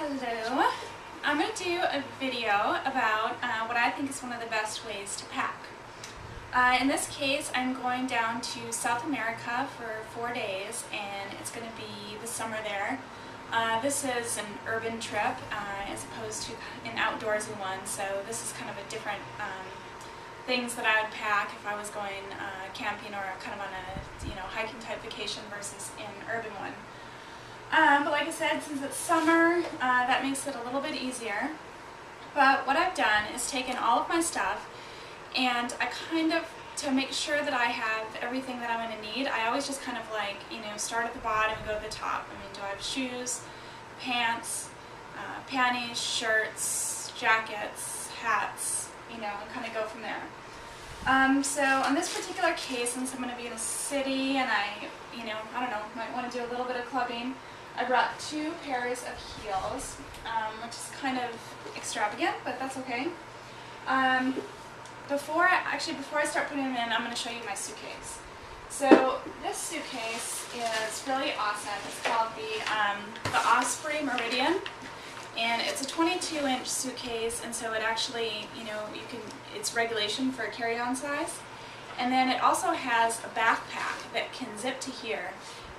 Hello. I'm going to do a video about what I think is one of the best ways to pack. In this case, I'm going down to South America for 4 days, and it's going to be the summer there. This is an urban trip as opposed to an outdoorsy one, so this is kind of a different things that I would pack if I was going camping or kind of on a hiking type vacation versus an urban one. But like I said, since it's summer, that makes it a little bit easier. But what I've done is taken all of my stuff, and I to make sure that I have everything that I'm going to need, I always just kind of start at the bottom and go to the top. I mean, do I have shoes, pants, panties, shirts, jackets, hats, and kind of go from there. So on this particular case, since I'm going to be in a city and I don't know, might want to do a little bit of clubbing, I brought 2 pairs of heels, which is kind of extravagant, but that's okay. Before I start putting them in, I'm going to show you my suitcase. So this suitcase is really awesome. It's called the Osprey Meridian, and it's a 22-inch suitcase, and so it actually, it's regulation for a carry-on size. And then it also has a backpack that can zip to here.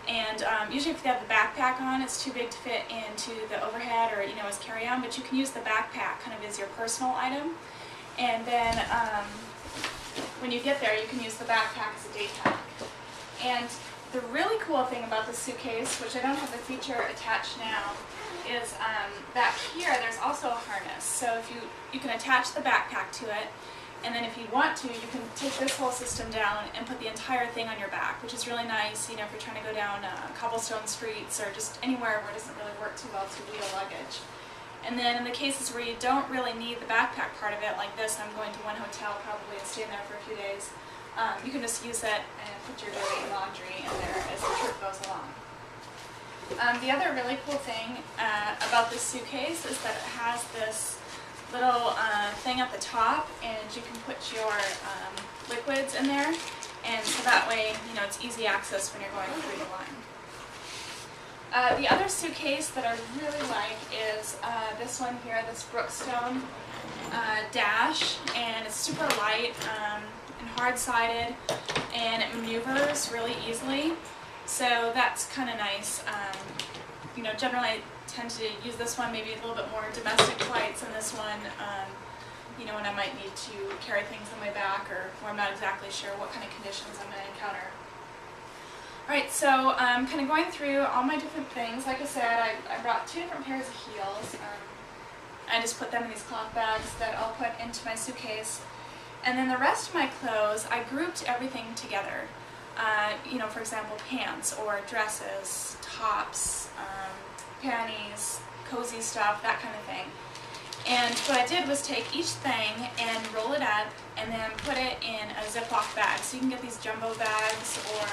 And usually if you have the backpack on, it's too big to fit into the overhead or as carry-on, but you can use the backpack kind of as your personal item. And then when you get there, you can use the backpack as a day pack. And the really cool thing about this suitcase, which I don't have the feature attached now, is that here there's also a harness. So if you can attach the backpack to it, and then if you want to, you can take this whole system down and put the entire thing on your back, which is really nice, if you're trying to go down cobblestone streets or just anywhere where it doesn't really work too well to wheel luggage. And then in the cases where you don't really need the backpack part of it, like this, I'm going to one hotel probably and staying there for a few days, you can just use it and put your dirty laundry in there as the trip goes along. The other really cool thing about this suitcase is that it has this little thing at the top, and you can put your liquids in there, and so that way it's easy access when you're going through the line. The other suitcase that I really like is this one here, this Brookstone Dash, and it's super light and hard-sided, and it maneuvers really easily, so that's kind of nice. Generally I tend to use this one maybe a little bit more domestic flights, and this one when I might need to carry things on my back or where I'm not exactly sure what kind of conditions I'm going to encounter. Alright, so kind of going through all my different things. Like I said, I brought 2 different pairs of heels. I just put them in these cloth bags that I'll put into my suitcase. And then the rest of my clothes, I grouped everything together. For example, pants or dresses, tops, panties, cozy stuff, that kind of thing. And what I did was take each thing and roll it up and then put it in a Ziploc bag. So you can get these jumbo bags, or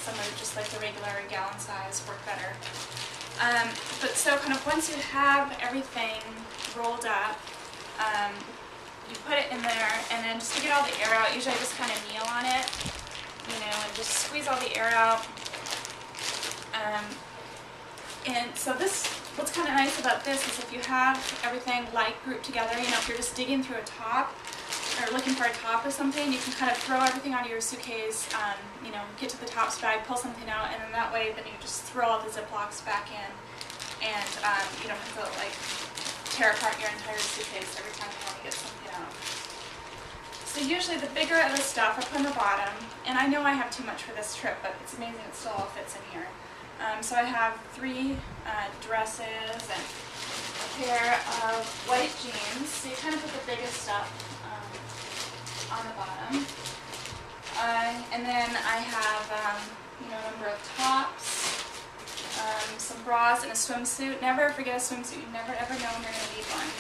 some are just like the regular gallon size work better. But so kind of once you have everything rolled up, you put it in there, and then just to get all the air out, usually I just kind of kneel on it, and just squeeze all the air out. And so what's kind of nice about this is if you have everything grouped together, if you're just digging through a top or looking for a top or something, you can kind of throw everything out of your suitcase, get to the tops bag, pull something out, and then that way then you just throw all the Ziplocs back in, and you don't have to tear apart your entire suitcase every time you want to get something out. So usually the bigger of the stuff I put on the bottom, and I know I have too much for this trip, but it's amazing it still all fits in here. So I have 3 dresses and a pair of white jeans, so you kind of put the biggest stuff on the bottom. And then I have a number of tops, some bras, and a swimsuit. Never forget a swimsuit. You never ever know when you're going to need one.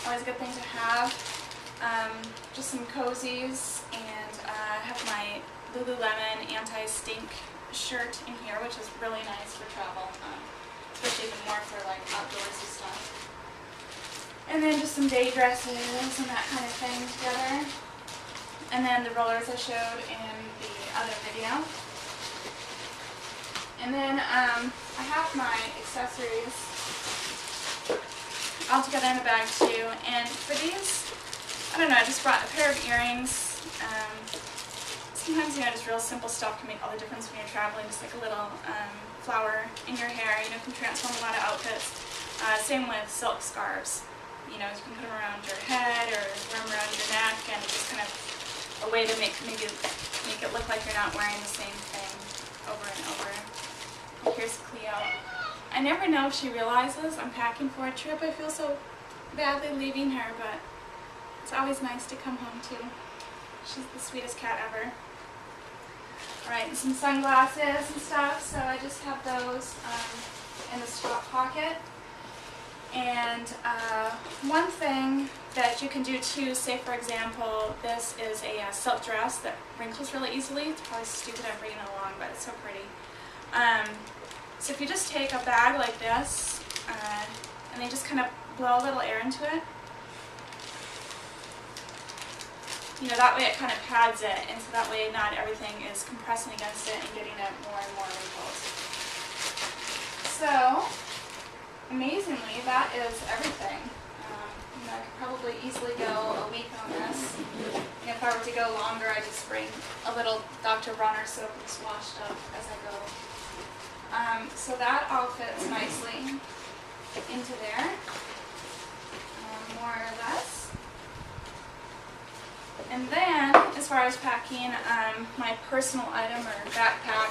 Always a good thing to have. Just some cozies, and I have my Lululemon anti-stink shirt in here, which is really nice for travel, especially even more for outdoorsy stuff. And then just some day dresses and that kind of thing together. And then the rollers I showed in the other video. And then I have my accessories all together in a bag too. And for these, I don't know, I just brought a pair of earrings. Sometimes, just real simple stuff can make all the difference when you're traveling. Just like a little flower in your hair, can transform a lot of outfits. Same with silk scarves. You can put them around your head or wear them around your neck, and it's just kind of a way to make it look like you're not wearing the same thing over and over. And here's Cleo. I never know if she realizes I'm packing for a trip. I feel so badly leaving her, but it's always nice to come home to. She's the sweetest cat ever. Alright, and some sunglasses and stuff, so I just have those in the top pocket. And one thing that you can do too, say for example, this is a silk dress that wrinkles really easily. It's probably stupid I'm bringing it along, but it's so pretty. So if you just take a bag like this, and then just kind of blow a little air into it, that way it kind of pads it, and so that way not everything is compressing against it and getting it more and more wrinkles. So, amazingly, that is everything. I could probably easily go a week on this. And if I were to go longer, I just bring a little Dr. Bronner soap and just wash it up as I go. So that all fits nicely into there, more or less. And then, as far as packing, my personal item or backpack,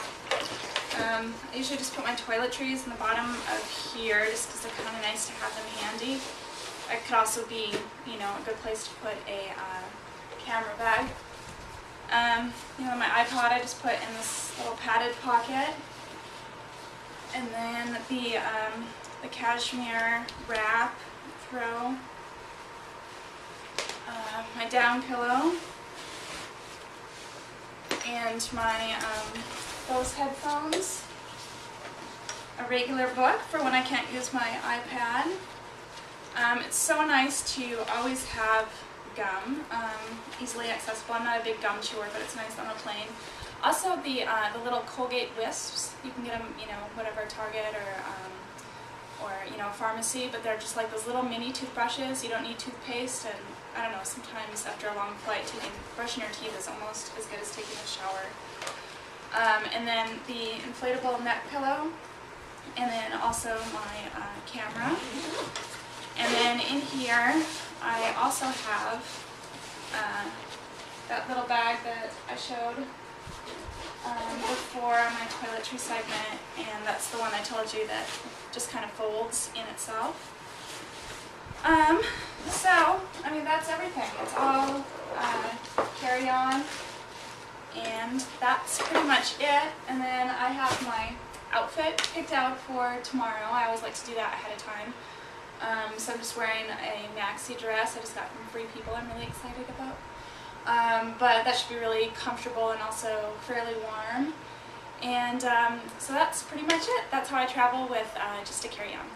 I usually just put my toiletries in the bottom of here just because they're kind of nice to have them handy. It could also be, a good place to put a camera bag. My iPod I just put in this little padded pocket. And then the cashmere wrap throw. My down pillow, and my Bose headphones, a regular book for when I can't use my iPad. It's so nice to always have gum, easily accessible. I'm not a big gum chewer, but it's nice on a plane. Also the little Colgate Wisps, you can get them, whatever, Target or pharmacy, but they're just like those little mini toothbrushes. You don't need toothpaste, and I don't know, sometimes after a long flight, brushing your teeth is almost as good as taking a shower. And then the inflatable neck pillow, and then also my camera. And then in here, I also have that little bag that I showed before my toiletry segment, and that's the one I told you that just kind of folds in itself. So, that's everything. It's all carry-on, and that's pretty much it. And then I have my outfit picked out for tomorrow. I always like to do that ahead of time. So I'm just wearing a maxi dress I just got from Free People I'm really excited about. But that should be really comfortable and also fairly warm. And so that's pretty much it. That's how I travel with just a carry-on.